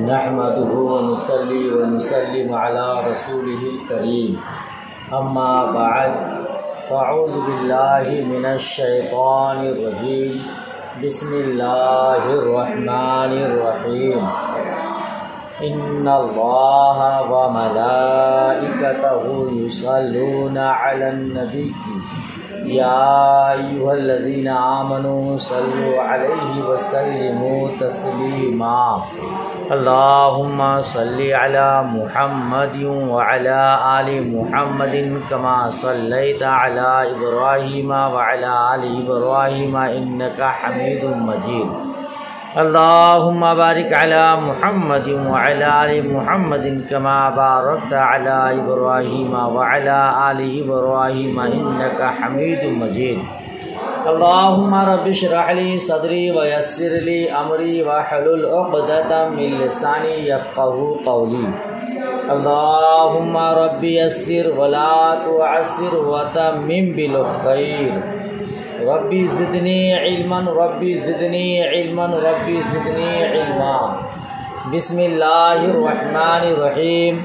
نحمده ونصلي ونسلم على رسوله الكريم اما بعد فاعوذ بالله من الشيطان الرجيم بسم الله الرحمن الرحيم ان الله وملائكته يصلون على النبي يا أيها الذين آمنوا صلوا عليه وسلموا تسليما اللهم صل على محمد وعلى آل محمد كما صليت على إبراهيم وعلى آل إبراهيم إنك حميد مجيد اللهم بارك على محمد وعلى آل محمد كما باركت على إبراهيم وعلى آل إبراهيم إنك حميد مجيد اللهم رب اشرح لي صدري ويسر لي أمري واحلل عقدة من لساني يفقهوا قولي اللهم رب يسر ولا تعسر وتمم بالخير ربی زدنی علما ربی زدنی علما ربی زدنی علما بسم اللہ الرحمن الرحیم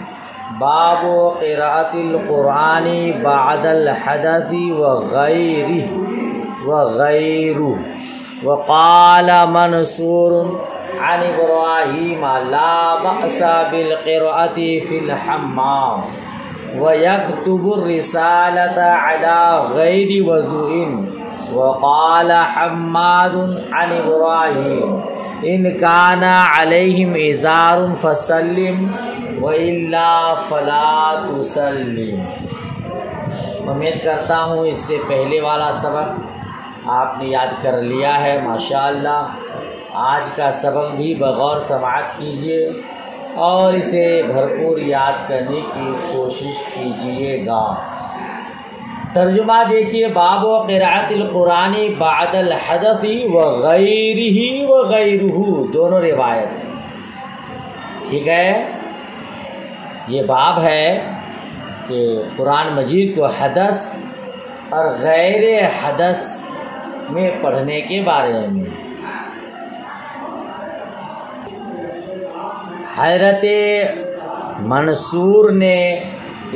باب قراءة القرآن بعد الحدث وغیره وقال منصور عن ابراہیم لا بأس بالقراءة في الحمام ويكتب الرسالة على غير وضوء وقال حماد عن ابراہیم ان كان عليهم ازار فسلم والا فلا تسلم۔ امید کرتا ہوں اس سے پہلے والا سبق آپ نے یاد کر لیا ہے ماشاءاللہ۔ آج کا سبق بھی بغور سماعت کیجیے اور اسے بھرپور یاد کرنے کی کوشش کیجیے گا۔ ترجمہ دیکھیے، باب قراءۃ القرآن بعد الحدث وغیرہ دونوں روایت، ٹھیک ہے۔ یہ باب ہے کہ قرآن مجید کو حدث اور غیر حدث میں پڑھنے کے بارے میں۔ حضرت منصور نے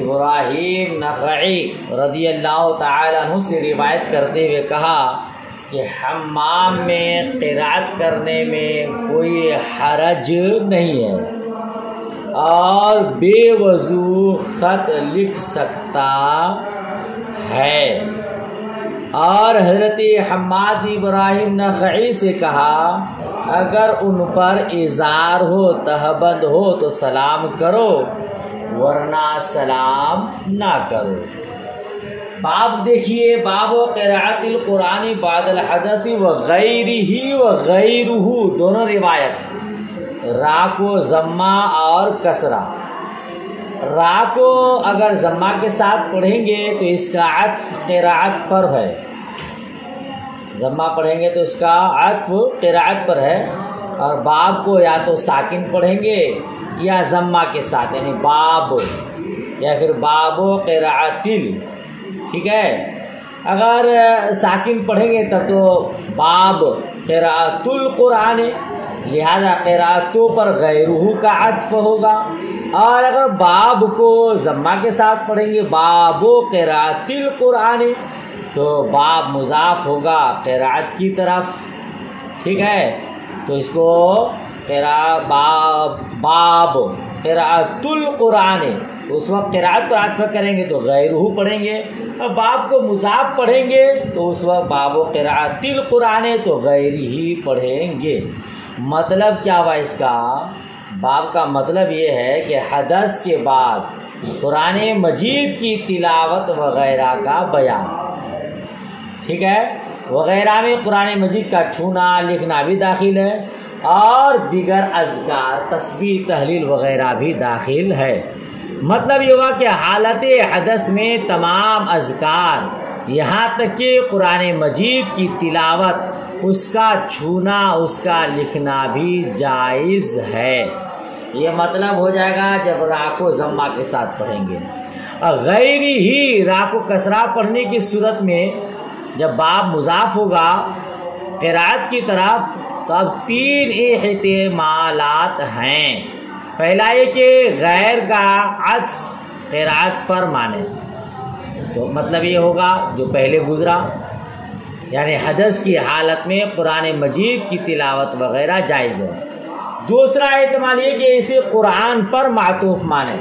ابراہیم نخعی رضی اللہ تعالیٰ عنہ سے روایت کرتے ہوئے کہا کہ حمام میں قراءت کرنے میں کوئی حرج نہیں ہے اور بے وضو خط لکھ سکتا ہے۔ اور حضرت حماد ابراہیم نخعی سے کہا اگر ان پر ازار ہو تہبند ہو تو سلام کرو ورنہ سلام نہ کرو۔ باب دیکھیے، باب قراءۃ القرآن بعد الحدث وغیرہ دونوں روایت، را کو ضمہ اور کسرہ۔ را کو اگر ضمہ کے ساتھ پڑھیں گے تو اس کا عطف قراءت پر ہے، ضمہ پڑھیں گے تو اس کا عطف قراءت پر ہے، اور باب کو یا تو ساکن پڑھیں گے یا ضمہ کے ساتھ، یعنی باب یا پھر باب قراءتل، ٹھیک ہے۔ اگر ساکن پڑھیں گے تب تو باب قراءت القرآن، لہذا قراءتوں پر غیرہ کا عطف ہوگا، اور اگر باب کو ضمہ کے ساتھ پڑھیں گے باب قراءت القرآن تو باب مضاف ہوگا قراءت کی طرف، ٹھیک ہے۔ تو اس کو باب قراءت القرآن، اس وقت قراءت پر عطف کریں گے تو غیرہ پڑھیں گے، اور باب کو مضاف پڑھیں گے تو اس وقت باب قراءت القرآن تو غیرہ پڑھیں گے۔ مطلب کیا ہوا اس کا؟ باب کا مطلب یہ ہے کہ حدث کے بعد قرآن مجید کی تلاوت وغیرہ کا بیان، ٹھیک ہے۔ وغیرہ میں قرآن مجید کا چھونا لکھنا بھی داخل ہے، اور دیگر اذکار تسبیح تحلیل وغیرہ بھی داخل ہے۔ مطلب یہ ہوا کہ حالت حدث میں تمام اذکار یہاں تک کہ قرآن مجید کی تلاوت، اس کا چھونا اس کا لکھنا بھی جائز ہے۔ یہ مطلب ہو جائے گا جب را کو ضمہ کے ساتھ پڑھیں گے۔ اور غیر ہی را کو کسرہ پڑھنے کی صورت میں جب باب مضاف ہوگا قراءت کی طرف تو اب تین احتمالات ہیں۔ پہلا یہ کہ غیر کا عطف قرأت پر مانے، تو مطلب یہ ہوگا جو پہلے گزرا، یعنی حدث کی حالت میں قرآن مجید کی تلاوت وغیرہ جائز ہے۔ دوسرا احتمال یہ کہ اسے قرآن پر معطوف مانے،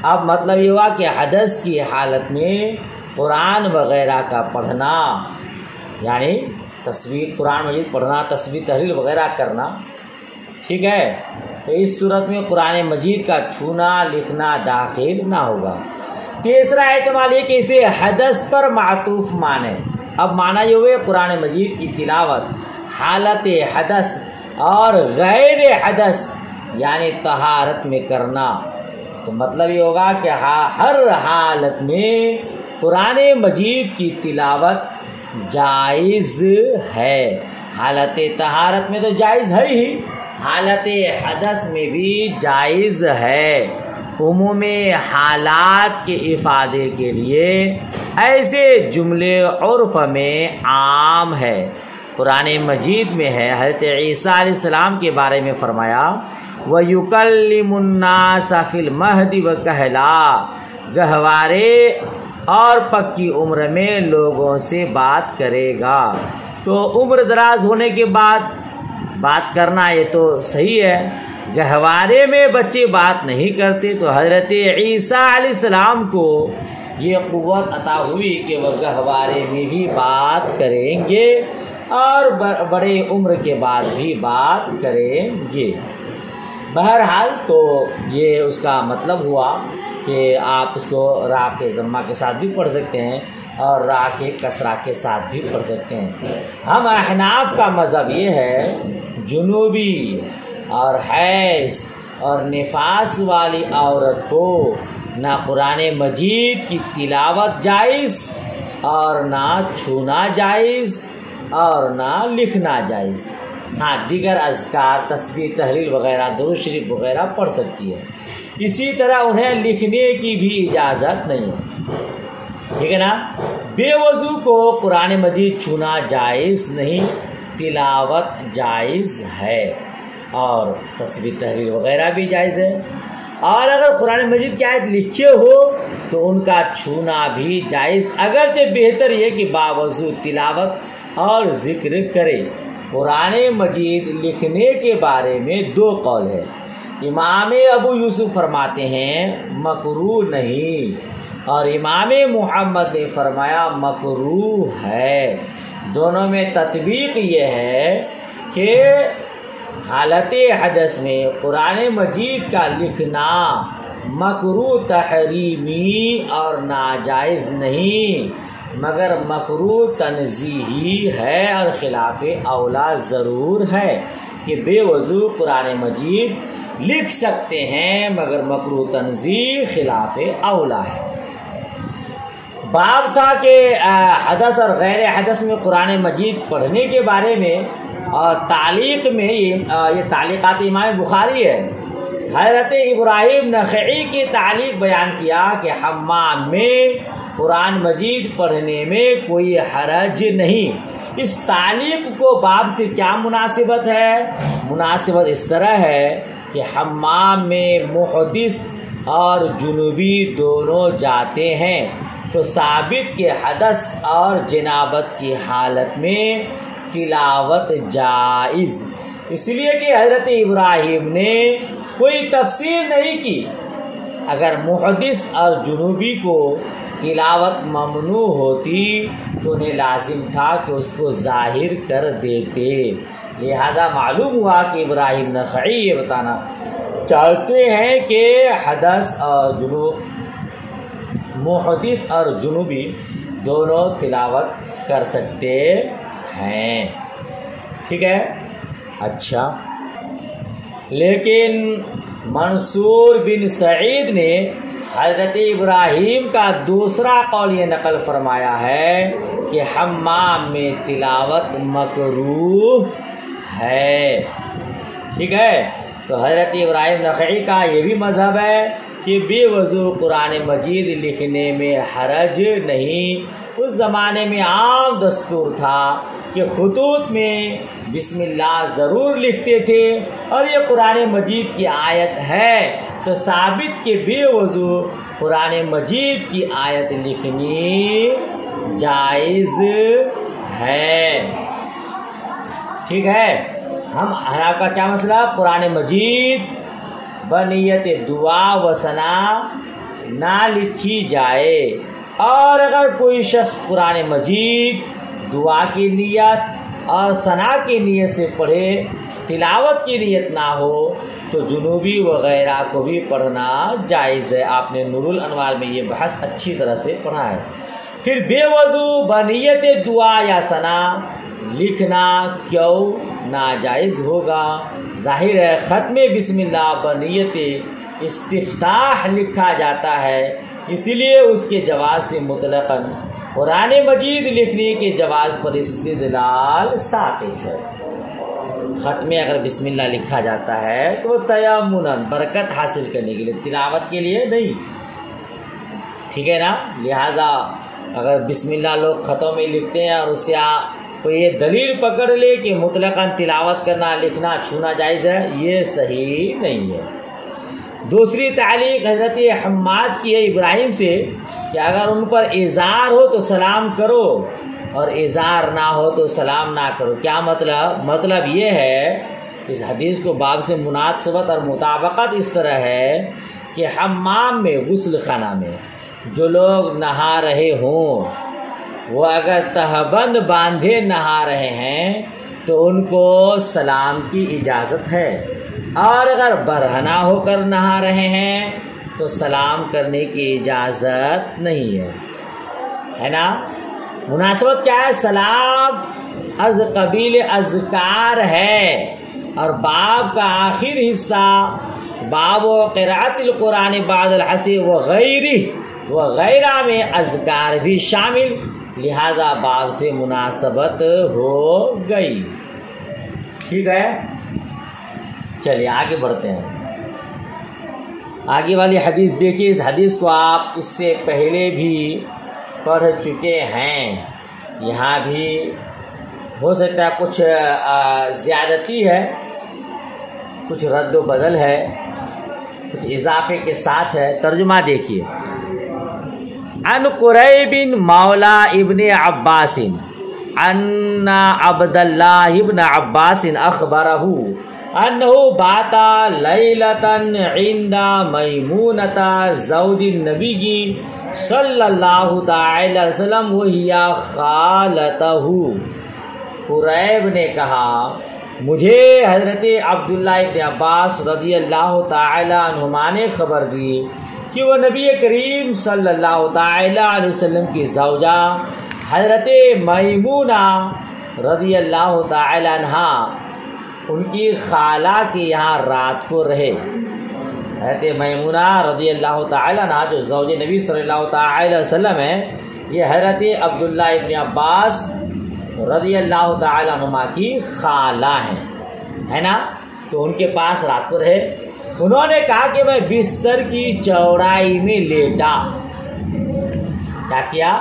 اب مطلب یہ ہوا کہ حدث کی حالت میں قرآن وغیرہ کا پڑھنا، یعنی تصویر قرآن مجید پڑھنا، تصویر تحلیل وغیرہ کرنا، ٹھیک ہے، تو اس صورت میں قرآن مجید کا چھونا لکھنا داخل نہ ہوگا۔ تیسرا احتمال یہ کہ اسے حدث پر معطوف مانے، اب معنی یہ ہوئے قرآن مجید کی تلاوت حالت حدث اور غیر حدث یعنی طہارت میں کرنا، تو مطلب یہ ہوگا کہ ہر حالت میں قرآن مجید کی تلاوت جائز ہے، حالت طہارت میں تو جائز ہے ہی، حالت حدث میں بھی جائز ہے۔ عموم حالات کے افادے کے لیے ایسے جملے عرف میں عام ہے۔ قرآن مجید میں ہے، حضرت عیسیٰ علیہ السلام کے بارے میں فرمایا وَيُكَلِّمُ النَّاسَ فِي الْمَهْدِ وَكَهْلًا، گہوارے اور پکی عمر میں لوگوں سے بات کرے گا، تو عمر دراز ہونے کے بعد بات کرنا یہ تو صحیح ہے، گہوارے میں بچے بات نہیں کرتے، تو حضرت عیسیٰ علیہ السلام کو یہ قوت عطا ہوئی کہ وہ گہوارے میں بھی بات کریں گے اور بڑے عمر کے بعد بھی بات کریں گے۔ بہرحال تو یہ اس کا مطلب ہوا کہ آپ اس کو را کے ضمہ کے ساتھ بھی پڑھ سکتے ہیں اور را کے کسرہ کے ساتھ بھی پڑھ سکتے ہیں۔ ہم احناف کا مذہب یہ ہے جنوبی اور حیض اور نفاس والی عورت کو نہ قرآن مجید کی تلاوت جائز اور نہ چھونا جائز اور نہ لکھنا جائز، ہاں دیگر اذکار تسبیح تحلیل وغیرہ درود شریف وغیرہ پڑھ سکتی ہے، اسی طرح انہیں لکھنے کی بھی اجازت نہیں ہے، ٹھیک ہے نا۔ بے وضو کو قرآن مجید چھونا جائز نہیں، تلاوت جائز ہے اور تسبیح تحلیل وغیرہ بھی جائز ہے، اور اگر قرآن مجید کی آیت لکھے ہو تو ان کا چھونا بھی جائز، اگرچہ بہتر یہ کہ باوضو تلاوت اور ذکر کرے۔ قرآن مجید لکھنے کے بارے میں دو قول ہے، امام ابو یوسف فرماتے ہیں مکروہ نہیں، اور امام محمد نے فرمایا مکروہ ہے، دونوں میں تطبیق یہ ہے کہ حالت حدث میں قرآن مجید کا لکھنا مکروہ تحریمی اور ناجائز نہیں، مگر مکروہ تنزیہی ہے، اور خلاف اولا ضرور ہے کہ بے وضو قرآن مجید لکھ سکتے ہیں، مگر مکروہ تنزیہ خلاف اولا ہے۔ باب تھا کہ حدث اور غیر حدث میں قرآن مجید پڑھنے کے بارے میں، اور تعلیق میں یہ تعلیقات امام بخاری ہے، حضرت ابراہیم نخعی کی تعلیق بیان کیا کہ حمام میں قرآن مجید پڑھنے میں کوئی حرج نہیں۔ اس تعلیق کو باب سے کیا مناسبت ہے؟ مناسبت اس طرح ہے کہ حمام میں محدث اور جنوبی دونوں جاتے ہیں، تو ثابت کہ حدث اور جنابت کی حالت میں تلاوت جائز، اس لیے کہ حضرت ابراہیم نے کوئی تفصیل نہیں کی، اگر محدث اور جنوبی کو تلاوت ممنوع ہوتی تو انہیں لازم تھا کہ اس کو ظاہر کر دیتے، لہذا معلوم ہوا کہ ابراہیم نخعی یہ بتانا چاہتے ہیں کہ حدث اور محدث اور جنوبی دونوں تلاوت کر سکتے ہیں، ٹھیک ہے۔ اچھا، لیکن منصور بن سعید نے حضرت ابراہیم کا دوسرا قول یہ نقل فرمایا ہے کہ حمام میں تلاوت مکروہ ہے، ٹھیک ہے۔ تو حضرت ابراہیم نخعی کا یہ بھی مذہب ہے کہ بے وضو قرآن مجید لکھنے میں حرج نہیں، اس زمانے میں عام دستور تھا کہ خطوط میں بسم اللہ ضرور لکھتے تھے اور یہ قرآن مجید کی آیت ہے تو ثابت کہ بے وضو قرآن مجید کی آیت لکھنی جائز ہے۔ ٹھیک ہے، آپ کا کیا مسئلہ؟ قرآن مجید بنیت دعا و ثنا نہ لکھی جائے، اور اگر کوئی شخص قرآن مجید دعا کی نیت اور ثنا کی نیت سے پڑھے، تلاوت کی نیت نہ ہو، تو جنوبی وغیرہ کو بھی پڑھنا جائز ہے۔ آپ نے نور الانوار میں یہ بحث اچھی طرح سے پڑھا ہے۔ پھر بے وضو بنیت دعا یا ثنا لکھنا کیوں ناجائز ہوگا؟ ظاہر ہے ختم بسم اللہ بنیت استفتاح لکھا جاتا ہے، اسی لیے اس کے جواز سے مطلقاً قرآن مجید لکھنے کے جواز پر استدلال ساقط ہے۔ ختم میں اگر بسم اللہ لکھا جاتا ہے تو وہ تیمناً برکت حاصل کرنے کے لیے، تلاوت کے لیے نہیں، ٹھیک ہے نا؟ لہذا اگر بسم اللہ لوگ خطوں میں لکھتے ہیں اور اس سے کوئی یہ دلیل پکڑ لے کہ مطلقاً تلاوت کرنا، لکھنا، چھونا جائز ہے، یہ صحیح نہیں ہے۔ دوسری تعلیق حضرت حماد کی ہے ابراہیم سے کہ اگر ان پر اظہار ہو تو سلام کرو اور اظہار نہ ہو تو سلام نہ کرو۔ کیا مطلب؟ مطلب یہ ہے، اس حدیث کو باب سے مناسبت اور مطابقت اس طرح ہے کہ حمام میں، غسل خانہ میں جو لوگ نہا رہے ہوں، وہ اگر تہبند باندھے نہا رہے ہیں تو ان کو سلام کی اجازت ہے، اور اگر برہنہ ہو کر نہا رہے ہیں تو سلام کرنے کی اجازت نہیں ہے نا؟ مناسبت کیا ہے؟ سلام از قبیل اذکار ہے، اور باب کا آخر حصہ باب و قراءت القرآن بعد الحصر وغیرہ میں اذکار بھی شامل، لہذا باب سے مناسبت ہو گئی۔ ٹھیک ہے، چلیے آگے بڑھتے ہیں۔ آگے والی حدیث دیکھیے، اس حدیث کو آپ اس سے پہلے بھی پڑھ چکے ہیں، یہاں بھی ہو سکتا ہے کچھ زیادتی ہے، کچھ رد و بدل ہے، کچھ اضافے کے ساتھ ہے۔ ترجمہ دیکھیے، عن قریب مولا ابن عباس ان عبد اللہ ابن عباس اخبرہ انہ بات لیلۃ عند میمونۃ زوج النبی صلی اللہ تعالی علیہ وسلم وہی خالتہ۔ قریب نے کہا مجھے حضرت عبداللہ ابن عباس رضی اللہ تعالی عنہما نے خبر دی کہ وہ نبی کریم صلی اللہ تعالی علیہ وسلم کی زوجہ حضرت میمونہ رضی اللہ تعالی عنہا ان کی خالہ کے یہاں رات کو رہے۔ حضرت میمونہ رضی اللہ تعالی عنہا جو زوج نبی صلی اللہ تعالی علیہ وسلم ہے، یہ حضرت عبداللہ ابن عباس رضی اللہ تعالی عنہما کی خالہ ہیں، ہے نا؟ تو ان کے پاس رات کو رہے۔ انہوں نے کہا کہ میں بستر کی چوڑائی میں لیٹا۔ کیا کیا؟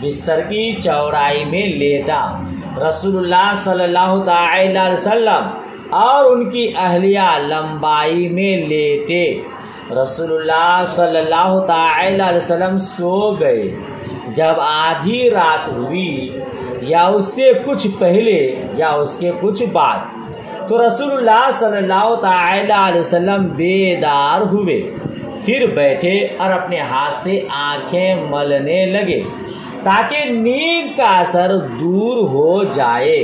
بستر کی چوڑائی میں لیٹا۔ رسول اللہ صلی اللہ تعالی علیہ وسلم اور ان کی اہلیہ لمبائی میں لیٹے۔ رسول اللہ صلی اللہ تعالی علیہ وسلم سو گئے۔ جب آدھی رات ہوئی یا اس سے کچھ پہلے یا اس کے کچھ بعد، تو رسول اللہ صلی اللہ تعالی علیہ وسلم بیدار ہوئے، پھر بیٹھے اور اپنے ہاتھ سے آنکھیں ملنے لگے تاکہ نیند کا اثر دور ہو جائے۔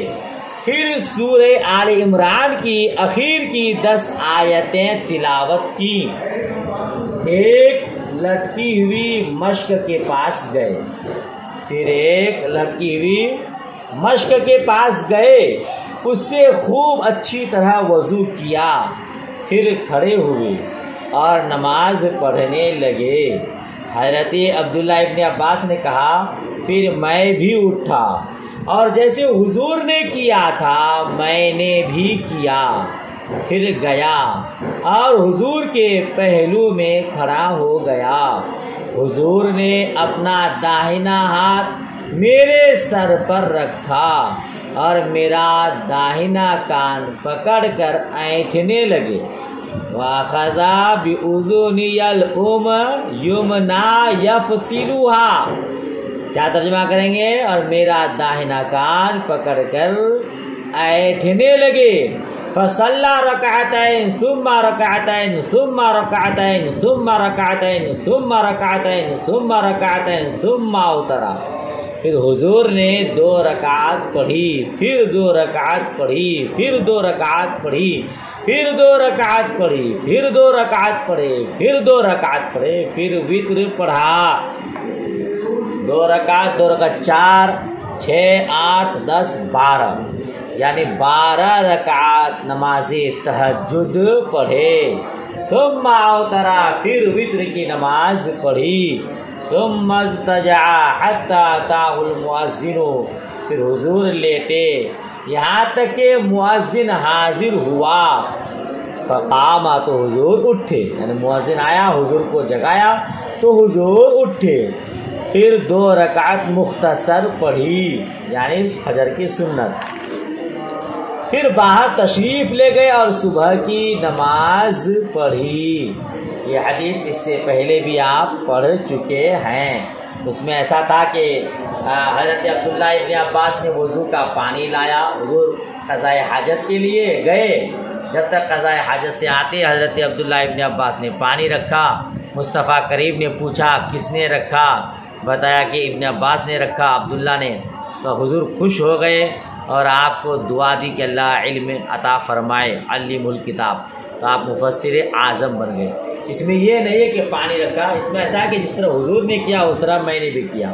پھر سورہ آل عمران کی اخیر کی 10 آیتیں تلاوت کی۔ ایک لٹکی ہوئی مشک کے پاس گئے، پھر ایک لٹکی ہوئی مشک کے پاس گئے، اس سے خوب اچھی طرح وضو کیا، پھر کھڑے ہوئے اور نماز پڑھنے لگے۔ حضرت عبداللہ ابن عباس نے کہا پھر میں بھی اٹھا اور جیسے حضور نے کیا تھا میں نے بھی کیا، پھر گیا اور حضور کے پہلو میں کھڑا ہو گیا۔ حضور نے اپنا داہنا ہاتھ میرے سر پر رکھا اور میرا داہنا کان پکڑ کر اینٹھنے لگے۔ وَأَخَذَ بِأُذُنِيَ الْيُمْنَىٰ يَفْتِلُهَا، کیا ترجمہ کریں گے؟ اور میرا داہنا کان پکڑ کر اینٹھنے لگے۔ فَصَلَّى رَكَعَتَيْنِ ثُمَّ رَكَعَتَيْنِ ثُمَّ رَكَعَتَيْنِ ثُمَّ رَكَعَتَيْنِ ثُمَّ رَكَعَتَيْنِ ثُمَّ رَكَعَتَيْنِ ثُمَّ أَوْتَرَ، پھر حضور نے 2 رکعات پڑھی، پھر 2 رکعات پڑھی، پھر 2 رکعات پڑھی، پھر 2 رکعات پڑھی، پھر 2 رکعات پڑھے، پھر 2 رکعات پڑھے، پھر وتر پڑھا۔ 2 رکعت 4 6 8 10 12، یعنی 12 رکعات نماز تہجد پڑھے۔ ثم اوتر، پھر وتر کی نماز پڑھی۔ ثم اضطجع حتی اتاه المؤذن، پھر حضور لیٹے یہاں تک کہ مؤذن حاضر ہوا۔ فقام، تو حضور اٹھے، یعنی مؤذن آیا حضور کو جگایا تو حضور اٹھے۔ پھر 2 رکعت مختصر پڑھی، یعنی فجر کی سنت۔ پھر باہر تشریف لے گئے اور صبح کی نماز پڑھی۔ یہ حدیث اس سے پہلے بھی آپ پڑھ چکے ہیں۔ اس میں ایسا تھا کہ حضرت عبداللہ ابن عباس نے وضو کا پانی لایا، حضور قضاء حاجت کے لیے گئے۔ جب تک قضاء حاجت سے آتے حضرت عبداللہ ابن عباس نے پانی رکھا۔ مصطفیٰ کریم نے پوچھا کس نے رکھا، بتایا کہ ابن عباس نے رکھا، عبداللہ نے۔ تو حضور خوش ہو گئے اور آپ کو دعا دی کہ اللہ علم عطا فرمائے، علم الکتاب، تو آپ مفسر اعظم بن گئے۔ اس میں یہ نہیں ہے کہ پانی رکھا، اس میں ایسا ہے کہ جس طرح حضور نے کیا اس طرح میں نے بھی کیا۔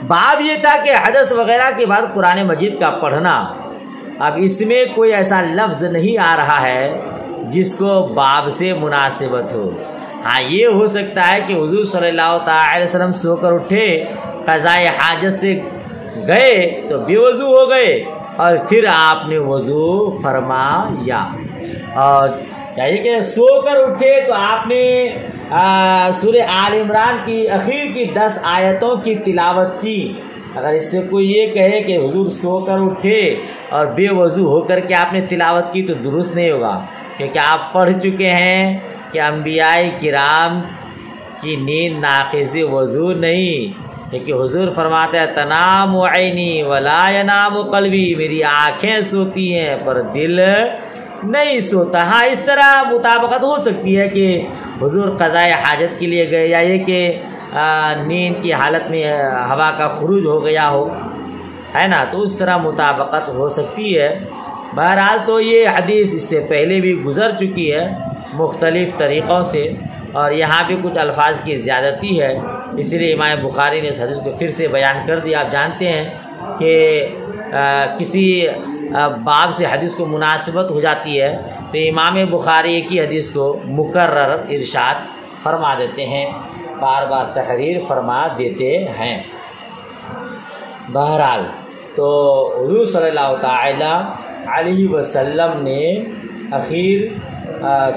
باب یہ تھا کہ حدث وغیرہ کے بعد قرآن مجید کا پڑھنا۔ اب اس میں کوئی ایسا لفظ نہیں آ رہا ہے جس کو باب سے مناسبت ہو۔ ہاں یہ ہو سکتا ہے کہ حضور صلی اللہ تعالی وسلم سو کر اٹھے، قضاء حاجت سے گئے تو بے وضو ہو گئے اور پھر آپ نے وضو فرمایا۔ اور یعنی کہ سو کر اٹھے تو آپ نے سورہ آل عمران کی اخیر کی 10 آیتوں کی تلاوت کی۔ اگر اس سے کوئی یہ کہے کہ حضور سو کر اٹھے اور بے وضو ہو کر کے آپ نے تلاوت کی تو درست نہیں ہوگا، کیونکہ آپ پڑھ چکے ہیں کہ انبیاء کرام کی نیند ناقض وضو نہیں، لیکن حضور فرماتے ہیں تنام عینی ولا ینام قلبی، میری آنکھیں سوتی ہیں پر دل نہیں سوتا۔ ہاں اس طرح مطابقت ہو سکتی ہے کہ حضور قضاء حاجت کے لیے گئے، یا یہ کہ نیند کی حالت میں ہوا کا خروج ہو گیا ہو، ہے نا، تو اس طرح مطابقت ہو سکتی ہے۔ بہرحال تو یہ حدیث اس سے پہلے بھی گزر چکی ہے مختلف طریقوں سے، اور یہاں بھی کچھ الفاظ کی زیادتی ہے، اس لیے امام بخاری نے اس حدیث کو پھر سے بیان کر دیا۔ آپ جانتے ہیں کہ کسی باب سے حدیث کو مناسبت ہو جاتی ہے تو امام بخاری ایک ہی حدیث کو مکرر ارشاد فرما دیتے ہیں، بار بار تحریر فرما دیتے ہیں۔ بہرحال تو حضور صلی اللہ تعالی علیہ وسلم نے اخیر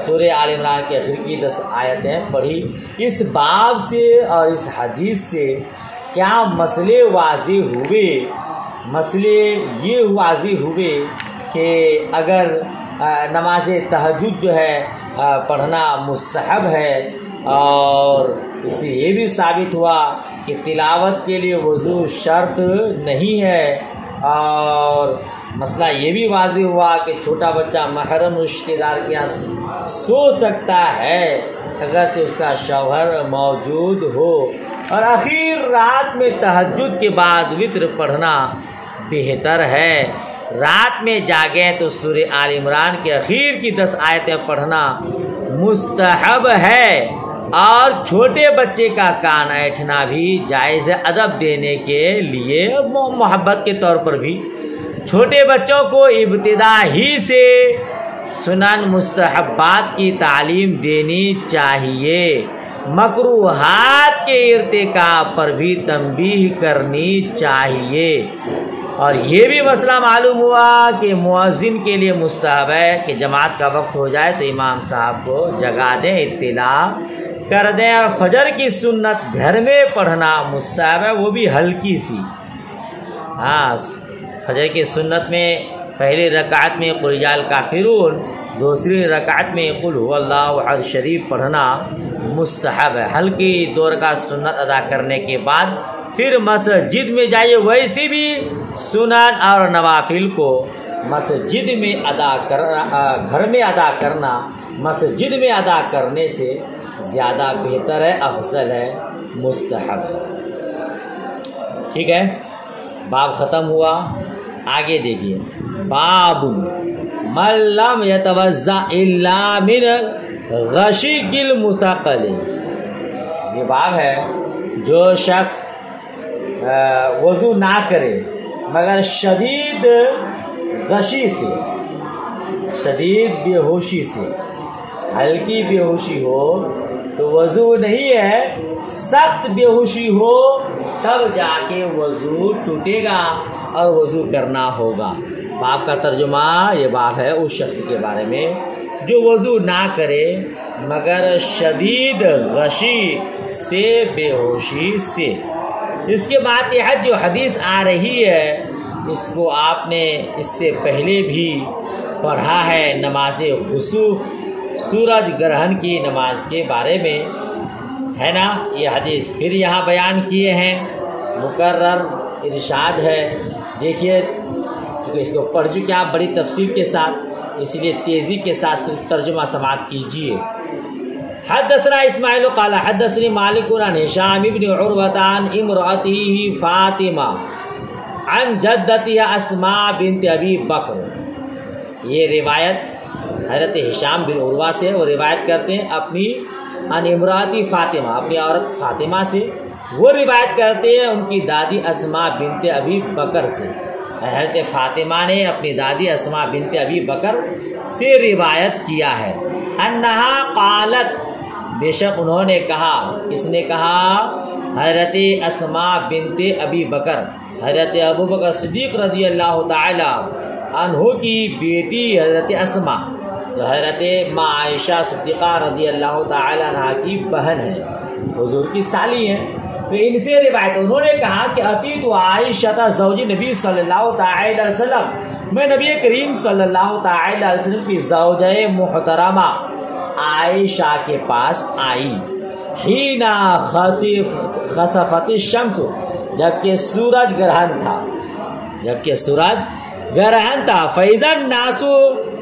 سورہ آل عمران کے اخیر کی 10 آیتیں پڑھی۔ اس باب سے اور اس حدیث سے کیا مسئلے واضح ہوئے؟ مسئلے یہ واضح ہوئے کہ اگر نماز تہجد جو ہے پڑھنا مستحب ہے، اور اس سے یہ بھی ثابت ہوا کہ تلاوت کے لیے وضو شرط نہیں ہے، اور مسئلہ یہ بھی واضح ہوا کہ چھوٹا بچہ محرم رشتہ دار کے یہاں سو سکتا ہے اگر تو اس کا شوہر موجود ہو، اور اخیر رات میں تہجد کے بعد وتر پڑھنا بہتر ہے۔ رات میں جاگیں تو سورہ آل عمران کے اخیر کی 10 آیتیں پڑھنا مستحب ہے، اور چھوٹے بچے کا کان اینٹھنا بھی جائز ہے ادب دینے کے لیے، محبت کے طور پر بھی۔ چھوٹے بچوں کو ابتدا ہی سے سنن مستحبات کی تعلیم دینی چاہیے، مکروہات کے ارتکاب پر بھی تنبیہ کرنی چاہیے۔ اور یہ بھی مسئلہ معلوم ہوا کہ مؤذن کے لیے مستحب ہے کہ جماعت کا وقت ہو جائے تو امام صاحب کو جگا دیں، اطلاع کر دیں، اور فجر کی سنت گھر میں پڑھنا مستحب ہے، وہ بھی ہلکی سی۔ ہاں فجر کی سنت میں پہلی رکعت میں قل یا الکافرون، دوسری رکعت میں قل هو اللہ احد شریف پڑھنا مستحب ہے۔ ہلکی 2 رکعت سنت ادا کرنے کے بعد پھر مسجد میں جائیے۔ ویسے بھی سنن اور نوافل کو مسجد میں ادا کرنا، گھر میں ادا کرنا مسجد میں ادا کرنے سے زیادہ بہتر ہے، افضل ہے، مستحب ہے۔ ٹھیک ہے، باب ختم ہوا۔ آگے دیکھیے، باب من لم یتوضأ الا من غشی المثقل۔ یہ باب ہے جو شخص وضو نہ کرے مگر شدید غشی سے، شدید بے ہوشی سے، ہلکی بے ہوشی ہو تو وضو نہیں ہے، سخت بے ہوشی ہو تب جا کے وضو ٹوٹے گا اور وضو کرنا ہوگا۔ باب کا ترجمہ یہ باب ہے اس شخص کے بارے میں جو وضو نہ کرے مگر شدید غشی سے، بے ہوشی سے۔ اس کے بعد یہ جو حدیث آ رہی ہے اس کو آپ نے اس سے پہلے بھی پڑھا ہے، نماز خسوف، سورج گرہن کی نماز کے بارے میں ہے نا۔ یہ حدیث پھر یہاں بیان کیے ہیں، مکرر ارشاد ہے۔ دیکھیے چونکہ اس کو پڑھ چکے آپ بڑی تفصیل کے ساتھ، اس لیے تیزی کے ساتھ صرف ترجمہ سماعت کیجیے۔ حدثنا اسماعیل قال حدثني مالك عن هشام بن عروة عن امرأته فاطمة عن جدتها اسماء بنت ابی بکر۔ یہ روایت حضرت ہشام بن عروہ سے، وہ روایت کرتے ہیں اپنی عن امراتی فاطمہ، اپنی عورت فاطمہ سے، وہ روایت کرتے ہیں ان کی دادی اسماء بنت ابی بکر سے۔ حضرت فاطمہ نے اپنی دادی اسماء بنت ابی بکر سے روایت کیا ہے، انہا قالت، بے شک انہوں نے کہا، کس نے کہا؟ حضرت اسماء بنت ابی بکر، حضرت ابو بکر صدیق رضی اللہ تعالی عنہ کی بیٹی حضرت اسماء جو حضرت ماں عائشہ صدیقہ رضی اللہ تعالی عنہ کی بہن ہے، حضور کی سالی ہیں، تو ان سے روایت انہوں نے کہا کہ اتیت عائشہ زوج نبی صلی اللہ تعالی علیہ وسلم، میں نبی کریم صلی اللہ تعالی علیہ وسلم کی زوجہ محترمہ عائشہ کے پاس آئی، حینا خسفت الشمس، جبکہ سورج گرہن تھا، جبکہ سورج گرہن تھا، فَإِذَا النَّاسُ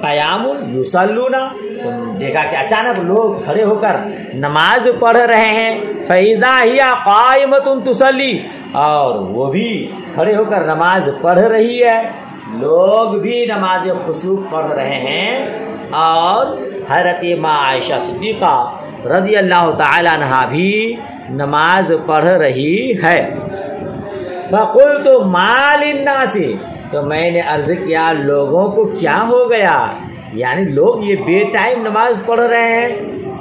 قِيَامٌ يُصَلُّونَ، تم دیکھا کہ اچانک لوگ کھڑے ہو کر نماز پڑھ رہے ہیں، فَإِذَا هِيَ قَائِمَةٌ تُصَلِّي، اور وہ بھی کھڑے ہو کر نماز پڑھ رہی ہے، لوگ بھی نماز خسوف پڑھ رہے ہیں، اور حضرت ماں عائشہ صدیقہ رضی اللہ تعالی عنہا بھی نماز پڑھ رہی ہے۔ فَقُلْتُ مَا لِلنَّاسِ، تو میں نے عرض کیا لوگوں کو کیا ہو گیا، یعنی لوگ یہ بے ٹائم نماز پڑھ رہے ہیں،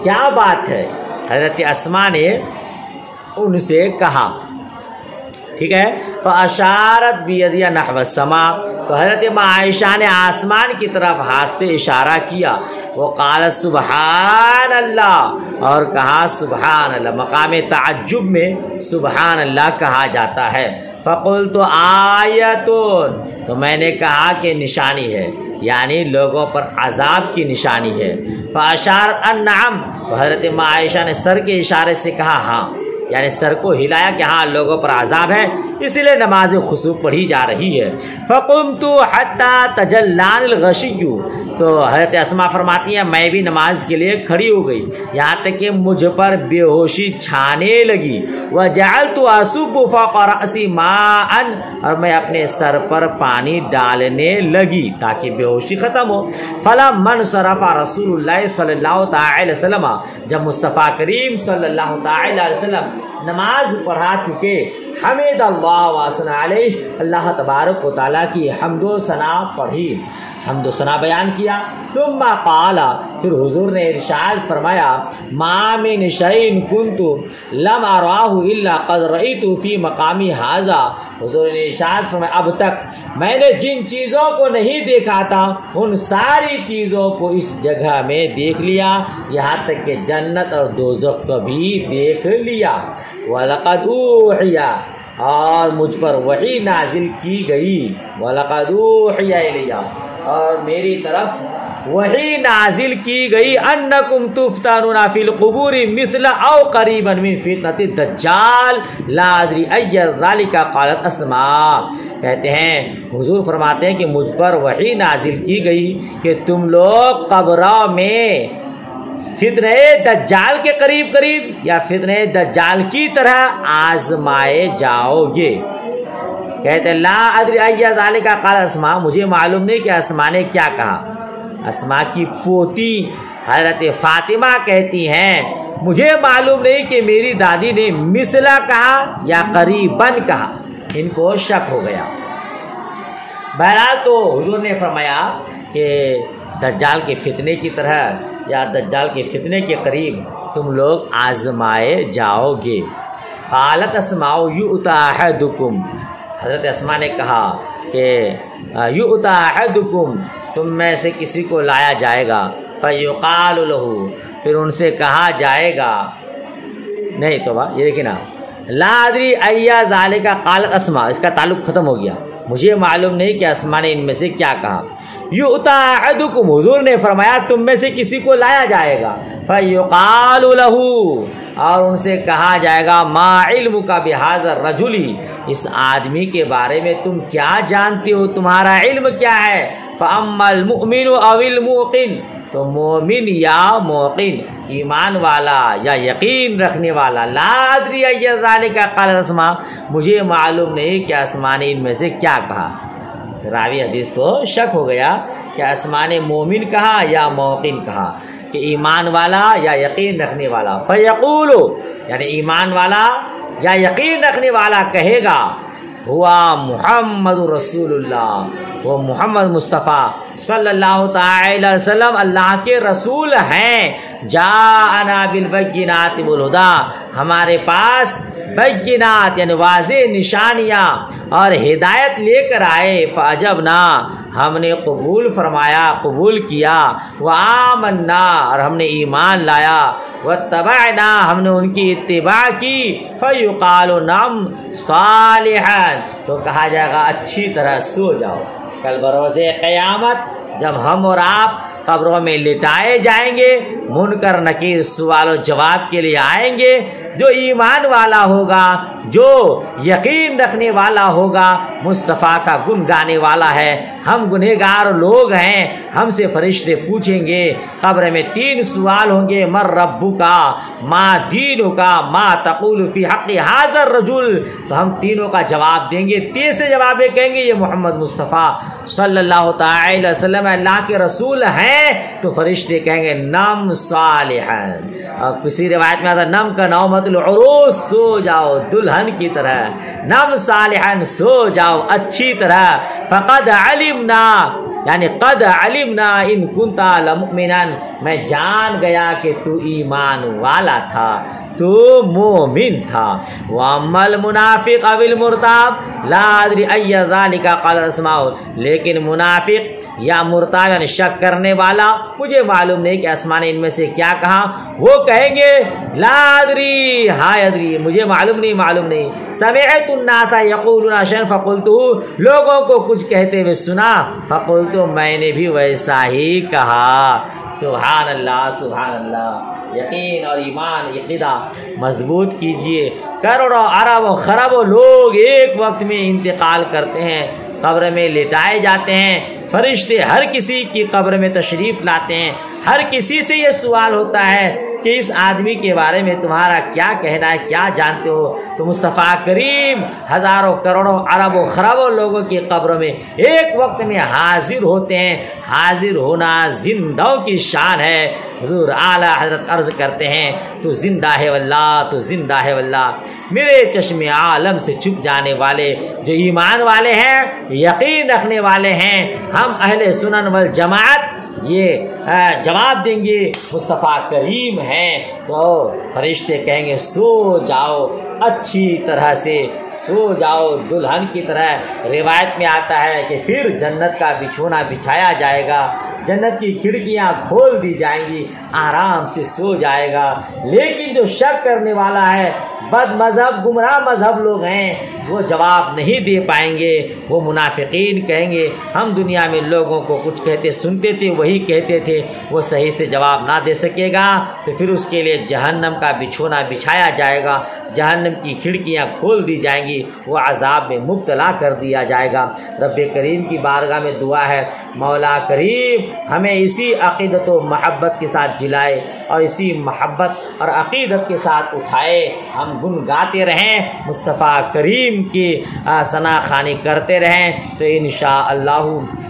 کیا بات ہے؟ حضرت اسماء نے ان سے کہا، ٹھیک ہے، فَأَشَارَتْ بِيَدِهَا نَحْوَ السَّمَاءِ، تو حضرت ماں عائشہ نے آسمان کی طرف ہاتھ سے اشارہ کیا، وَقَالَتْ سُبْحَانَ اللَّهِ، اور کہا سبحان اللہ، مقام تعجب میں سبحان اللہ کہا جاتا ہے۔ فَقُلْتُ آیَةٌ، تو میں نے کہا کہ نشانی ہے، یعنی لوگوں پر عذاب کی نشانی ہے۔ فَأَشَارَتْ النَّعَمْ، تو حضرت ماں عائشہ نے سر کے اشارے سے کہا ہاں، یعنی سر کو ہلایا کہ ہاں لوگوں پر عذاب ہے، اس لیے نماز خسوف پڑھی جا رہی ہے۔ فَقُمْتُ حَتَّى تَجَلَّانِ الْغَشِيُّ، تو حضرت اسماء فرماتی ہیں میں بھی نماز کے لیے کھڑی ہو گئی، یہاں تک کہ مجھ پر بے ہوشی چھانے لگی، وَجَعَلْتُ أَصُبُّ فَوْقَ رَأْسِي مَاءً، اور میں اپنے سر پر پانی ڈالنے لگی تاکہ بے ہوشی ختم ہو۔ فَلَمَّا انصَرَفَ رسول اللہ صلی اللہ تعالی علیہ وسلم، جب مصطفیٰ کریم صلی اللہ تعالی علیہ وسلم نماز پڑھا چکے، حمد اللہ وثنا علیہ، اللہ تبارک و تعالیٰ کی حمد و ثنا پڑھی، حمد و ثنا بیان کیا۔ ثم قال، پھر حضور نے ارشاد فرمایا، ما من شیء کنت لم اراہ الا قد رأیت فی مقامی ھذا، حضور نے ارشاد فرمایا اب تک میں نے جن چیزوں کو نہیں دیکھا تھا ان ساری چیزوں کو اس جگہ میں دیکھ لیا، یہاں تک کہ جنت اور دوزخ کو بھی دیکھ لیا۔ وَلَقَدْ أُوحِيَ اور مجھ پر وحی نازل کی گئی، وَلَقَدْ أُوحِيَ إِلَيَّ، اور میری طرف وحی نازل کی گئی، أَنَّكُمْ تُفْتَنُونَ فِي الْقُبُورِ مِثْلَ أَوْ قَرِيبًا مِنْ فِتْنَةِ الدَّجَّالِ لَا أَدْرِي أَيَّ ذَلِكَ قَالَتْ أَسْمَاء۔ کہتے ہیں حضور فرماتے ہیں کہ مجھ پر وحی نازل کی گئی کہ تم لوگ قبروں میں فتنہ دجال کے قریب قریب یا فتنہ دجال کی طرح آزمائے جاؤ گے۔ کہتے ہیں لا ادری ای ذالک قال اسماء، مجھے معلوم نہیں کہ اسماء نے کیا کہا۔ اسماء کی پوتی حضرت فاطمہ کہتی ہیں مجھے معلوم نہیں کہ میری دادی نے مثلا کہا یا قریباً کہا، ان کو شک ہو گیا۔ بہرحال تو حضور نے فرمایا کہ دجال کے فتنے کی طرح یا دجال کے فتنے کے قریب تم لوگ آزمائے جاؤ گے۔ قالت اسماء یؤتی احدکم، حضرت اسماء نے کہا کہ یؤتی احدکم، تم میں سے کسی کو لایا جائے گا، فیقال لہ، پھر ان سے کہا جائے گا، نہیں تو یہ دیکھیں نا، لا ادری ای ذالک قالت اسماء، اس کا تعلق ختم ہو گیا، مجھے معلوم نہیں کہ اسماء نے ان میں سے کیا کہا۔ یؤتی احدکم، حضور نے فرمایا تم میں سے کسی کو لایا جائے گا، فیقال لہ، اور ان سے کہا جائے گا ما علمک بہذا الرجل، اس آدمی کے بارے میں تم کیا جانتے ہو، تمہارا علم کیا ہے۔ فاما المؤمن او الموقن، تو مومن یا موقن، ایمان والا یا یقین رکھنے والا، لا ادری ای ذالک قالت اسماء، مجھے معلوم نہیں کہ اسماء نے ان میں سے کیا کہا۔ راوی حدیث کو شک ہو گیا کہ اسماء نے مومن کہا یا موقن کہا، کہ ایمان والا یا یقین رکھنے والا۔ فیقول، یعنی ایمان والا یا یقین رکھنے والا کہے گا ہوا محمد رسول اللہ، وہ محمد مصطفیٰ صلی اللہ تعالی علیہ وسلم اللہ کے رسول ہیں۔ جاءنا بالبینات والہدی، ہمارے پاس بینات یعنی واضح نشانیاں اور ہدایت لے کر آئے۔ فعجبنا، ہم نے قبول فرمایا، قبول کیا۔ وآمنا، اور ہم نے ایمان لایا۔ واتبعنا، ہم نے ان کی اتباع کی۔ فیقال نعم صالحا، تو کہا جائے گا اچھی طرح سو جاؤ۔ کل بروز قیامت جب ہم اور آپ قبروں میں لٹائے جائیں گے، منکر نکیر سوال و جواب کے لیے آئیں گے، جو ایمان والا ہوگا، جو یقین رکھنے والا ہوگا، مصطفیٰ کا گن گانے والا ہے، ہم گنہگار لوگ ہیں، ہم سے فرشتے پوچھیں گے، قبر میں 3 سوال ہوں گے، من ربک، ما دینک، ما تقول فی حق ھذا الرجل، تو ہم تینوں کا جواب دیں گے۔ تیسرے جواب میں کہیں گے یہ محمد مصطفیٰ صلی اللہ تعالی علیہ وسلم اللہ کے رسول ہیں، تو فرشتے کہیں گے نم صالحا، اور کسی روایت میں آتا نم کا نومت العروس، سو جاؤ دلہن کی طرح، نم صالحا، سو جاؤ اچھی طرح۔ فقد علمنا، یعنی قد علمنا ان کنتا لمؤمنا، میں جان گیا کہ تو ایمان والا تھا، تو مومن تھا۔ واما المنافق او المرتاب لا ادری ای ذالک قال اسماء، لیکن منافق یا مرتاب یعنی شک کرنے والا، مجھے معلوم نہیں کہ اسماء نے ان میں سے کیا کہا، وہ کہیں گے لا ادری، ہائے ادری، مجھے معلوم نہیں، معلوم نہیں۔ سمعت الناس یقولون شیئا فقلتہ، لوگوں کو کچھ کہتے ہوئے سنا، فقلت، میں نے بھی ویسا ہی کہا۔ سبحان اللہ، سبحان اللہ۔ یقین اور ایمان عقیدہ مضبوط کیجئے۔ کروڑوں اربوں خربوں لوگ ایک وقت میں انتقال کرتے ہیں، قبر میں لٹائے جاتے ہیں، فرشتے ہر کسی کی قبر میں تشریف لاتے ہیں، ہر کسی سے یہ سوال ہوتا ہے کہ اس آدمی کے بارے میں تمہارا کیا کہنا ہے، کیا جانتے ہو؟ تو مصطفیٰ کریم ہزاروں کروڑوں اربوں خربوں لوگوں کی قبروں میں ایک وقت میں حاضر ہوتے ہیں۔ حاضر ہونا زندوں کی شان ہے۔ حضور اعلیٰ حضرت عرض کرتے ہیں تو زندہ ہے واللہ، تو زندہ ہے واللہ، میرے چشم عالم سے چھپ جانے والے جو ایمان والے ہیں، یقین رکھنے والے ہیں، ہم اہل سنن والجماعت یہ جواب دیں گے مصطفیٰ کریم ہیں، تو فرشتے کہیں گے سو جاؤ اچھی طرح سے، سو جاؤ دلہن کی طرح۔ روایت میں آتا ہے کہ پھر جنت کا بچھونا بچھایا جائے گا، جنت کی کھڑکیاں کھول دی جائیں گی، آرام سے سو جائے گا۔ لیکن جو شک کرنے والا ہے، بد مذہب گمراہ مذہب لوگ ہیں وہ جواب نہیں دے پائیں گے۔ وہ منافقین کہیں گے ہم دنیا میں لوگوں کو کچھ کہتے سنتے تھے وہی کہتے تھے، وہ صحیح سے جواب نہ دے سکے گا تو پھر اس کے لیے جہنم کا بچھونا بچھایا جائے گا، جہنم کی کھڑکیاں کھول دی جائیں گی، وہ عذاب میں مبتلا کر دیا جائے گا۔ رب کریم کی بارگاہ میں دعا ہے مولا کریم ہمیں اسی عقیدت و محبت کے ساتھ جلائے اور اسی محبت اور عقیدت کے ساتھ اٹھائے، ہم گنگاتے رہیں مصطفیٰ کریم کی ثنا خوانی کرتے رہیں تو انشاءاللہ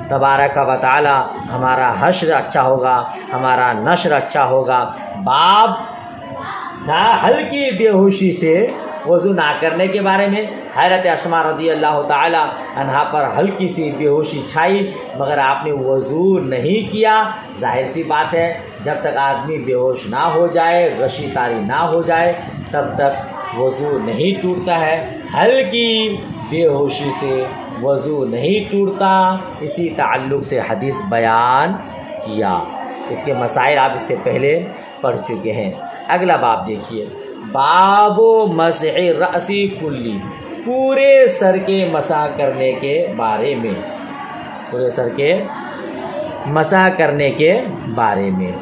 تبارک و تعالی ہمارا حشر اچھا ہوگا، ہمارا نشر اچھا ہوگا۔ باب تھا ہلکی بے ہوشی سے وضو نہ کرنے کے بارے میں۔ حضرت اسماء رضی اللہ تعالی عنہا پر ہلکی سی بے ہوشی چھائی مگر آپ نے وضو نہیں کیا۔ ظاہر سی بات ہے جب تک آدمی بے ہوش نہ ہو جائے، غشی طاری نہ ہو جائے تب تک وضو نہیں ٹوٹتا ہے۔ ہلکی بے ہوشی سے وضو نہیں ٹوٹتا، اسی تعلق سے حدیث بیان کیا۔ اس کے مسائل آپ اس سے پہلے پڑھ چکے ہیں۔ اگلا باب دیکھیے، باب مسح رأس کلی، پورے سر کے مسح کرنے کے بارے میں، پورے سر کے مسح کرنے کے بارے میں۔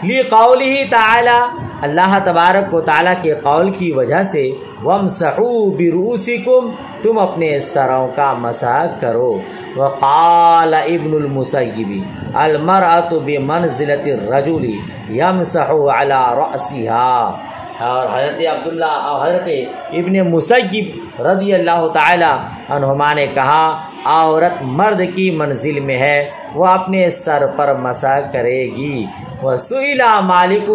لقولہ تعالی، اللہ تبارک و تعالیٰ کے قول کی وجہ سے، وامسحوا برؤوسکم، تم اپنے سروں کا مسح کرو۔ وقال ابن المسیب المرأة بمنزلة الرجل یمسح علی رأسها، اور حضرت عبداللہ اور حضرت ابن مسیب رضی اللہ تعالی عنہما نے کہا عورت مرد کی منزل میں ہے، وہ اپنے سر پر مسح کرے گی۔ وسئل مالک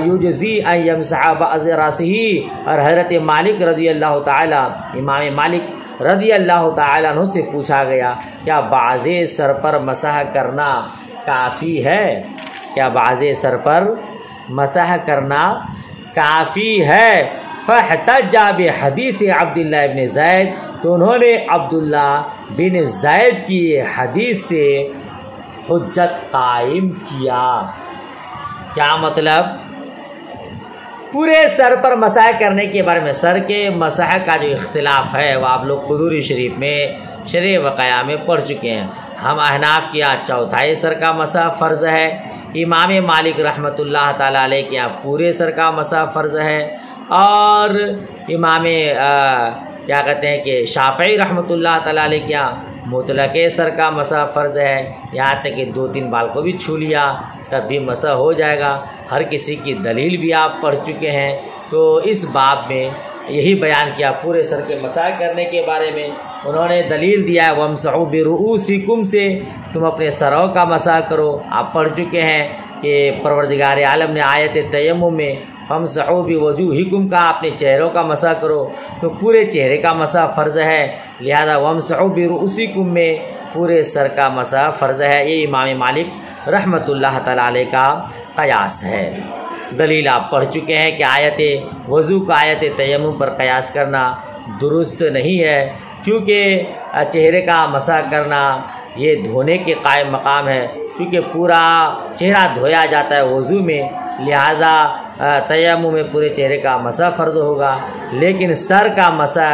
یجزی ان یمسح بعض راسه، اور حضرت مالک رضی اللہ تعالی، امام مالک رضی اللہ تعالی عنہ سے پوچھا گیا کیا بعض سر پر مسح کرنا کافی ہے؟ کیا بعض سر پر مسح کرنا کافی ہے؟ فاحتج بحدیث عبداللہ ابن زید، تو انہوں نے عبداللہ بن زید کی حدیث سے حجت قائم کیا۔ کیا مطلب؟ پورے سر پر مسح کرنے کے بارے میں، سر کے مسح کا جو اختلاف ہے وہ آپ لوگ قدوری شریف میں شرح وقایہ میں پڑھ چکے ہیں۔ ہم احناف کے یہاں چوتھائی سر کا مسح فرض ہے، امام مالک رحمۃ اللہ تعالیٰ علیہ کے یہاں پورے سر کا مسح فرض ہے، اور امام کیا کہتے ہیں کہ شافعی رحمۃ اللہ تعالیٰ علیہ کے یہاں مطلق سر کا مسح فرض ہے، یہاں تک کہ 2-3 بال کو بھی چھو لیا تب بھی مسح ہو جائے گا۔ ہر کسی کی دلیل بھی آپ پڑھ چکے ہیں، تو اس باب میں یہی بیان کیا پورے سر کے مسح کرنے کے بارے میں۔ انہوں نے دلیل دیا ہے وَامْسَحُوا بِرُؤُوسِكُمْ سے، تم اپنے سروں کا مسح کرو۔ آپ پڑھ چکے ہیں کہ پروردگار عالم نے آیت تیمم میں فَامْسَحُوا بِوُجُوهِكُمْ کا اپنے چہروں کا مسح کرو، تو پورے چہرے کا مسح فرض ہے، لہذا وَامْسَحُوا بِرُؤُوسِكُمْ میں پورے سر کا مسح فرض ہے۔ یہ امام مالک رحمۃ اللہ تعالیٰ علیہ کا قیاس ہے۔ دلیل آپ پڑھ چکے ہیں کہ آیت وضو کا آیت تیمم پر قیاس کرنا درست نہیں ہے، کیونکہ چہرے کا مسح کرنا یہ دھونے کے قائم مقام ہے، کیونکہ پورا چہرہ دھویا جاتا ہے وضو میں، لہذا تیمم میں پورے چہرے کا مسح فرض ہوگا، لیکن سر کا مسح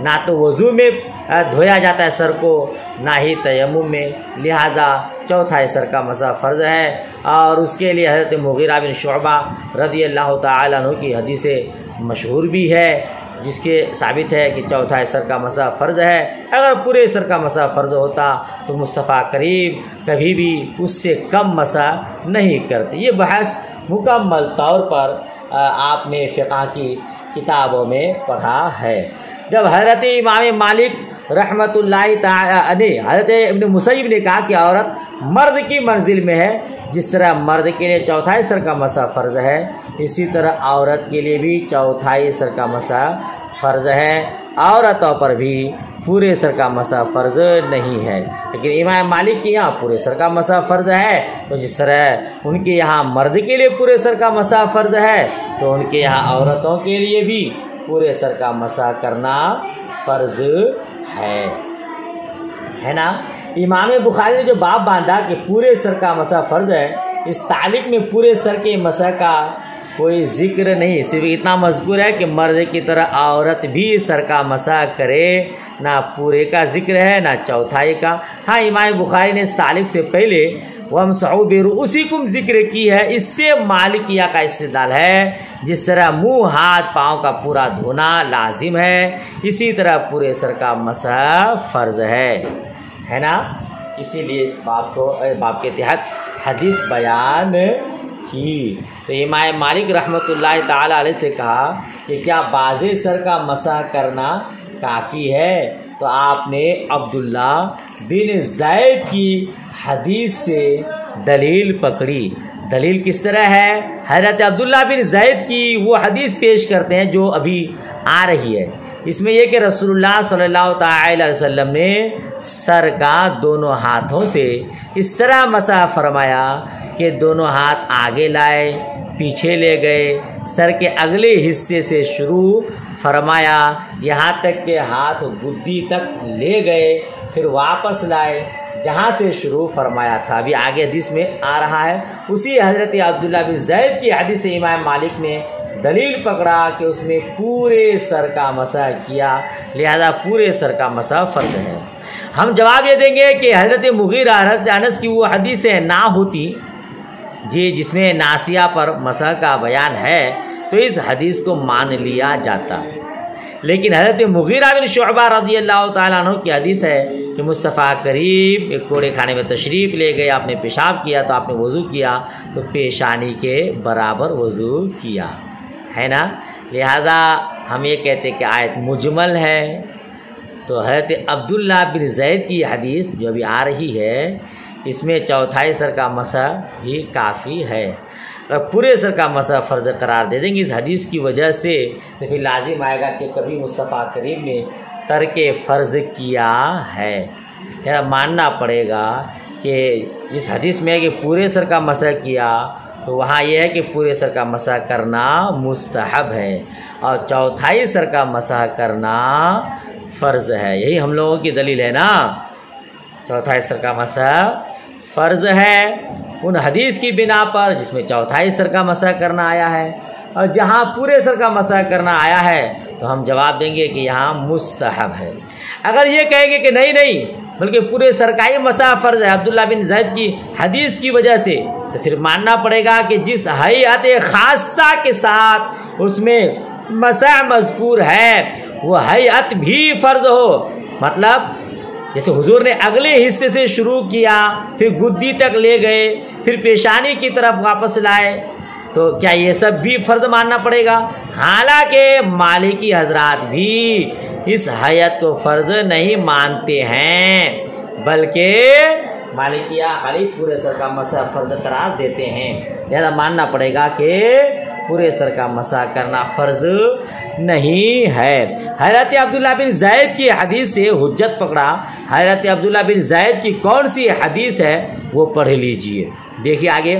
نہ تو وضو میں دھویا جاتا ہے سر کو، نہ ہی تیمم میں، لہذا چوتھائی سر کا مسح فرض ہے۔ اور اس کے لیے حضرت مغیرہ بن شعبہ رضی اللہ تعالیٰ عنہ کی حدیث مشہور بھی ہے، جس کے ثابت ہے کہ چوتھائی سر کا مسح فرض ہے۔ اگر پورے سر کا مسح فرض ہوتا تو مصطفیٰ کریم کبھی بھی اس سے کم مسح نہیں کرتے۔ یہ بحث مکمل طور پر آپ نے فقہ کی کتابوں میں پڑھا ہے۔ جب حضرت امام مالک رحمۃ اللہ تعالی حضرت ابن مسیب نے کہا کہ عورت مرد کی منزل میں ہے، جس طرح مرد کے لیے چوتھائی سر کا مسح فرض ہے، اسی طرح عورت کے لیے بھی چوتھائی سر کا مسح فرض ہے۔ عورتوں پر بھی پورے سر کا مسح فرض نہیں ہے، لیکن امام مالک کے یہاں پورے سر کا مسح فرض ہے، تو جس طرح ان کے یہاں مرد کے لیے پورے سر کا مسح فرض ہے تو ان کے یہاں عورتوں کے لیے بھی پورے سر کا مسح کرنا فرض ہے نا۔ امام بخاری نے جو باب باندھا کہ پورے سر کا مسح فرض ہے، اس تعلق میں پورے سر کے مسح کا کوئی ذکر نہیں، صرف اتنا مذکور ہے کہ مرد کی طرح عورت بھی سر کا مسح کرے، نہ پورے کا ذکر ہے نہ چوتھائی کا۔ ہاں امام بخاری نے اس تعلیق سے پہلے وَامْسَحُوا بِرُؤُوسِكُمْ ذکر کی ہے، اس سے مالکیہ کا استدلال ہے جس طرح منہ ہاتھ پاؤں کا پورا دھونا لازم ہے، اسی طرح پورے سر کا مسح فرض ہے نا۔ اسی لیے اس باب کے تحت حدیث بیان کی۔ تو امام مالک رحمۃ اللہ تعالی علیہ سے کہا کہ کیا باز سر کا مسح کرنا کافی ہے؟ تو آپ نے عبداللہ بن زید کی حدیث سے دلیل پکڑی۔ دلیل کس طرح ہے؟ حضرت عبداللہ بن زید کی وہ حدیث پیش کرتے ہیں جو ابھی آ رہی ہے، اس میں یہ کہ رسول اللہ صلی اللہ تعالی علیہ وسلم نے سر کا دونوں ہاتھوں سے اس طرح مسح فرمایا کہ دونوں ہاتھ آگے لائے، پیچھے لے گئے، سر کے اگلے حصے سے شروع فرمایا یہاں تک کہ ہاتھ گدی تک لے گئے، پھر واپس لائے جہاں سے شروع فرمایا تھا۔ ابھی آگے حدیث میں آ رہا ہے، اسی حضرت عبداللہ بن زید کی حدیث سے امام مالک نے دلیل پکڑا کہ اس میں پورے سر کا مسح کیا، لہذا پورے سر کا مسح فرض ہے۔ ہم جواب یہ دیں گے کہ حضرت مغیرہ حضرت انس کی وہ حدیثیں نہ ہوتی جس میں ناسیہ پر مسح کا بیان ہے تو اس حدیث کو مان لیا جاتا، لیکن حضرت مغیرہ بن شعبہ رضی اللہ تعالیٰ عنہ کی حدیث ہے کہ مصطفیٰ کریم ایک کوڑے خانے میں تشریف لے گئے، آپ نے پیشاب کیا تو آپ نے وضو کیا تو پیشانی کے برابر وضو کیا، ہے نا۔ لہذا ہم یہ کہتے کہ آیت مجمل ہے، تو حضرت عبداللہ بن زید کی حدیث جو ابھی آ رہی ہے اس میں چوتھائی سر کا مسح بھی کافی ہے۔ اگر پورے سر کا مسح فرض قرار دے دیں گے اس حدیث کی وجہ سے تو پھر لازم آئے گا کہ کبھی مصطفیٰ کریم نے ترک فرض کیا ہے، یا ماننا پڑے گا کہ جس حدیث میں ہے کہ پورے سر کا مسح کیا تو وہاں یہ ہے کہ پورے سر کا مسح کرنا مستحب ہے اور چوتھائی سر کا مسح کرنا فرض ہے۔ یہی ہم لوگوں کی دلیل ہے نا، چوتھائی سر کا مسح فرض ہے ان حدیث کی بنا پر جس میں چوتھائی سر کا مسح کرنا آیا ہے، اور جہاں پورے سر کا مسح کرنا آیا ہے تو ہم جواب دیں گے کہ یہاں مستحب ہے۔ اگر یہ کہیں گے کہ نہیں بلکہ پورے سر کا ہی مسح فرض ہے عبداللہ بن زید کی حدیث کی وجہ سے، تو پھر ماننا پڑے گا کہ جس ہیئت خاصہ کے ساتھ اس میں مسح مذکور ہے وہ ہیئت بھی فرض ہو، مطلب جیسے حضور نے اگلے حصے سے شروع کیا، پھر گدی تک لے گئے، پھر پیشانی کی طرف واپس لائے، تو کیا یہ سب بھی فرض ماننا پڑے گا؟ حالانکہ مالکی حضرات بھی اس حیت کو فرض نہیں مانتے ہیں، بلکہ مالکیہ خالی پورے سر کا مسح فرض قرار دیتے ہیں، لہذا ماننا پڑے گا کہ پورے سر کا مسح کرنا فرض نہیں ہے۔ حضرت عبداللہ بن زید کی حدیث سے حجت پکڑا۔ حضرت عبداللہ بن زید کی کون سی حدیث ہے وہ پڑھ لیجئے، دیکھیے آگے۔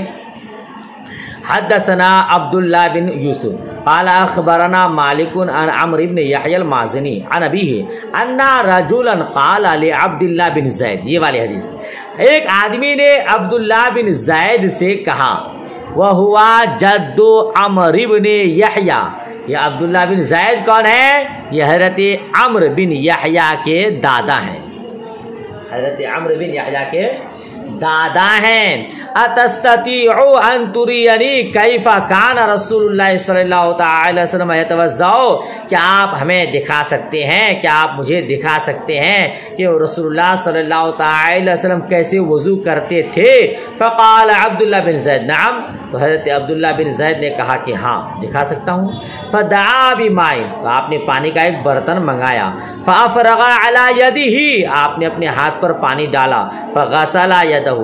حدثنا عبداللہ بن یوسف قال اخبرنا مالک عن عمرو بن یحیی المازنی عن ابیہ ان رجلا قال لعبداللہ بن زید، یہ والی حدیث، ایک آدمی نے عبداللہ بن زید سے کہا، وَهُوَ جَدُّ عَمْرِ بن یحییٰ، یہ عبداللہ بن زید کون ہے؟ یہ حضرت عمرو بن یحییٰ کے دادا ہیں، حضرت عمرو بن یحییٰ کے دادا ہیں۔ اتستطیع ان ترینی کیف کان رسول اللہ صلی اللہ تعالی وسلم یتوضا، کیا آپ ہمیں دکھا سکتے ہیں، کیا آپ مجھے دکھا سکتے ہیں کہ رسول اللہ صلی اللہ تعالی وسلم کیسے وضو کرتے تھے؟ فقال عبداللہ بن زید نعم، تو حضرت عبداللہ بن زید نے کہا کہ ہاں دکھا سکتا ہوں۔ فدعا بماء، تو آپ نے پانی کا ایک برتن منگایا، فافرغ علی یدہ، آپ نے اپنے ہاتھ پر پانی ڈالا، فغسل یدہ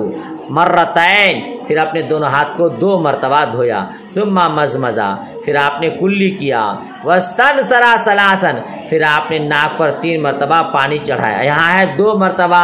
مرتین، پھر اپنے دونوں ہاتھ کو 2 مرتبہ دھویا، ثم مزمزا، پھر آپ نے کلی کیا، واستنثر ثلاثا، پھر آپ نے ناک پر 3 مرتبہ پانی چڑھایا، یہاں ہے 2 مرتبہ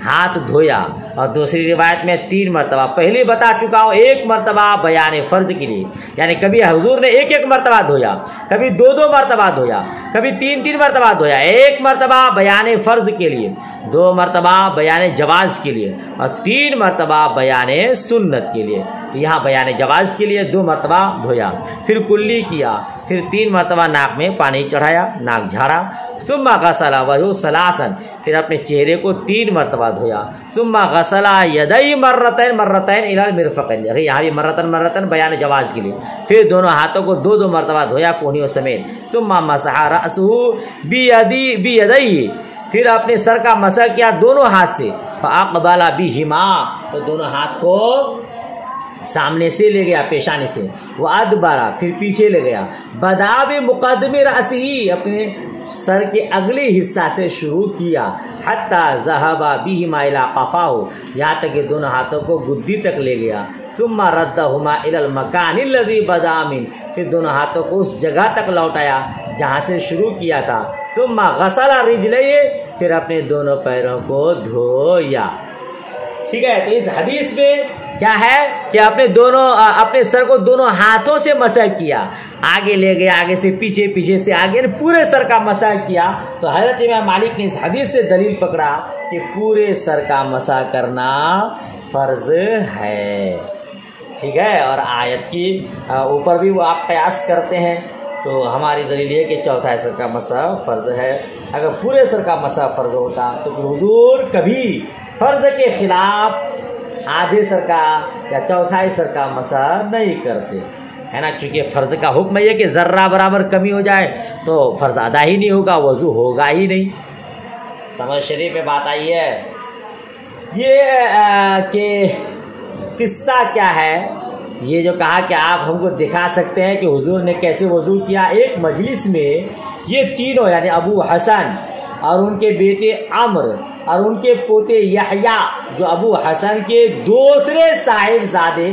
ہاتھ دھویا، اور دوسری روایت میں 3 مرتبہ، پہلے بتا چکا ہوں 1 مرتبہ بیان فرض کے لیے، یعنی کبھی حضور نے 1 مرتبہ دھویا، کبھی 2 مرتبہ دھویا، کبھی 3 مرتبہ دھویا، 1 مرتبہ بیان فرض کے لیے، 2 مرتبہ بیان جواز کے لیے، اور 3 مرتبہ بیان سنت کے لیے۔ تو یہاں بیان جواز کے لیے 2 مرتبہ دھویا، پھر کلی کیا، پھر 3 مرتبہ ناک میں پانی چڑھایا، ناک جھاڑا، ثم غسل وجهه ثلاثا، پھر اپنے چہرے کو 3 مرتبہ دھویا، ثم غسل یدی مرتين الى المرفقين، یہاں بھی مرتين بیان جواز کے لیے، پھر دونوں ہاتھوں کو 2 مرتبہ دھویا کونیوں سمیت، ثم مسح رأسه بیدیہ، پھر اپنے سر کا مسح کیا دونوں ہاتھ سے، فاقبل بہما، تو دونوں ہاتھ کو سامنے سے لے گیا پیشانی سے، وہ ادبارا، پھر پیچھے لے گیا، بدا بمقدم رأسہ، اپنے سر کے اگلے حصہ سے شروع کیا، حتی ذهب بہما الی قفاہ، یہاں تک کہ دونوں ہاتھوں کو گدی تک لے گیا، ثم ردہما الی المکان الذی بدا منہ، پھر دونوں ہاتھوں کو اس جگہ تک لوٹایا جہاں سے شروع کیا تھا، ثم غسل رجلیہ، پھر اپنے دونوں پیروں کو دھویا۔ ٹھیک ہے، تو اس حدیث میں کیا ہے کہ اپنے سر کو دونوں ہاتھوں سے مسح کیا، آگے لے گیا، آگے سے پیچھے، پیچھے سے آگے، پورے سر کا مسح کیا۔ تو حضرت امام مالک نے اس حدیث سے دلیل پکڑا کہ پورے سر کا مسح کرنا فرض ہے۔ ٹھیک ہے، اور آیت کی اوپر بھی وہ آپ قیاس کرتے ہیں، تو ہماری دلیل یہ کہ چوتھائی سر کا مسح فرض ہے۔ اگر پورے سر کا مسح فرض ہوتا تو پھر حضور کبھی فرض کے خلاف آدھے سر کا یا چوتھائی سر کا مسح نہیں کرتے، ہے نا، کیونکہ فرض کا حکم یہ کہ ذرہ برابر کمی ہو جائے تو فرض ادا ہی نہیں ہوگا، وضو ہوگا ہی نہیں۔ سمجھ شریف میں بات آئی ہے۔ یہ کہ قصہ کیا ہے، یہ جو کہا کہ آپ ہم کو دکھا سکتے ہیں کہ حضور نے کیسے وضو کیا۔ ایک مجلس میں یہ تینوں یعنی ابو حسن اور ان کے بیٹے عمرو اور ان کے پوتے یحییٰ، جو ابو حسن کے دوسرے صاحبزادے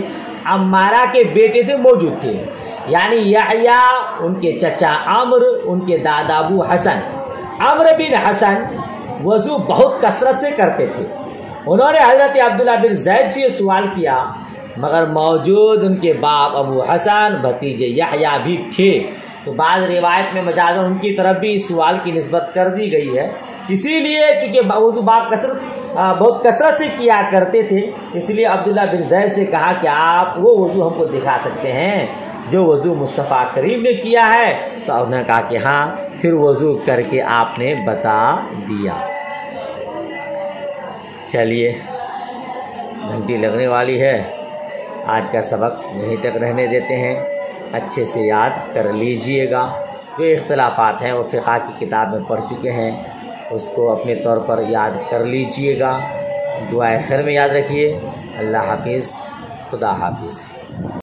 عمارہ کے بیٹے تھے، موجود تھے۔ یعنی یحییٰ ان کے چچا عمرو، ان کے دادا ابو حسن۔ عمرو بن حسن وضو بہت کثرت سے کرتے تھے۔ انہوں نے حضرت عبداللہ بن زید سے یہ سوال کیا، مگر موجود ان کے باپ ابو حسن بھتیجے یحییٰ بھی تھے، تو بعض روایت میں مجازاً ان کی طرف بھی اس سوال کی نسبت کر دی گئی ہے۔ اسی لیے چونکہ وضو بہت کثرت سے کیا کرتے تھے، اس لیے عبداللہ بن زید سے کہا کہ آپ وہ وضو ہم کو دکھا سکتے ہیں جو وضو مصطفیٰ کریم نے کیا ہے؟ تو انہوں نے کہا کہ ہاں، پھر وضو کر کے آپ نے بتا دیا۔ چلیے، گھنٹی لگنے والی ہے، آج کا سبق یہیں تک رہنے دیتے ہیں۔ اچھے سے یاد کر لیجئے گا، جو اختلافات ہیں وہ فقہ کی کتاب میں پڑھ چکے ہیں، اس کو اپنے طور پر یاد کر لیجئے گا۔ دعائے خیر میں یاد رکھیے۔ اللہ حافظ، خدا حافظ۔